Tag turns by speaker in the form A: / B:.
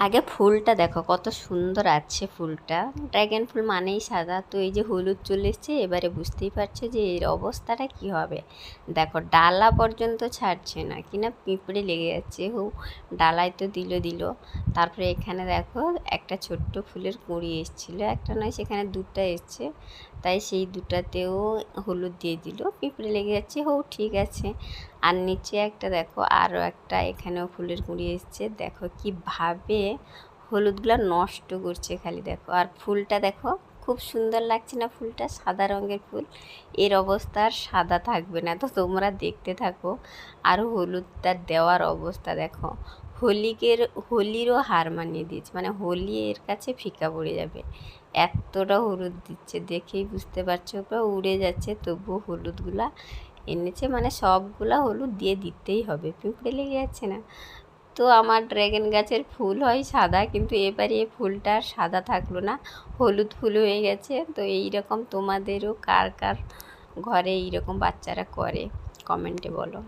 A: আগে ফুলটা দেখো কত সুন্দর আছে ফুলটা। ড্রাগন ফুল মানেই সাদা, তো এই যে হলুদ চলে এসছে, এবারে বুঝতেই পারছো যে এর অবস্থাটা কি হবে। দেখো ডালা পর্যন্ত ছাড়ছে না, কিনা পিঁপড়ে লেগে যাচ্ছে। ডালায় তো দিল। তারপরে এখানে দেখো একটা ছোট্ট ফুলের কুঁড়ি এসেছিলো, একটা নয় সেখানে দুটো এসছে, তাই সেই দুটাতেও হলুদ দিয়ে দিল, পিঁপড়ে লেগে যাচ্ছে। ঠিক আছে। আর নিচে একটা দেখো আরও একটা এখানেও ফুলের কুঁড়ি এসছে, দেখো কীভাবে হলুদগুলো নষ্ট করছে খালি। দেখো আর ফুলটা দেখো খুব সুন্দর লাগছে না, ফুলটা সাদা রঙের ফুল। এর অবস্থা আর সাদা থাকবে না, তো তোমরা দেখতে থাকো। আর হলুদটা দেওয়ার অবস্থা দেখো, হোলিরও হার মানিয়ে দিয়েছে, মানে হোলি এর কাছে ফিকা পড়ে যাবে, এতটা হলুদ দিচ্ছে। দেখেই বুঝতে পারছো, পুরো উড়ে যাচ্ছে, তবুও হলুদগুলা এনেছে, মানে সবগুলা হলুদ দিয়ে দিতেই হবে, পিঁপড়ে লেগে যাচ্ছে না। তো আমার ড্রাগন গাছের ফুল হয় সাদা, কিন্তু এবারে এই ফুলটা আর সাদা থাকলো না, হলুদ ফুল হয়ে গেছে। তো এইরকম তোমাদেরও কার কার ঘরে এইরকম বাচ্চারা করে, কমেন্টে বলো।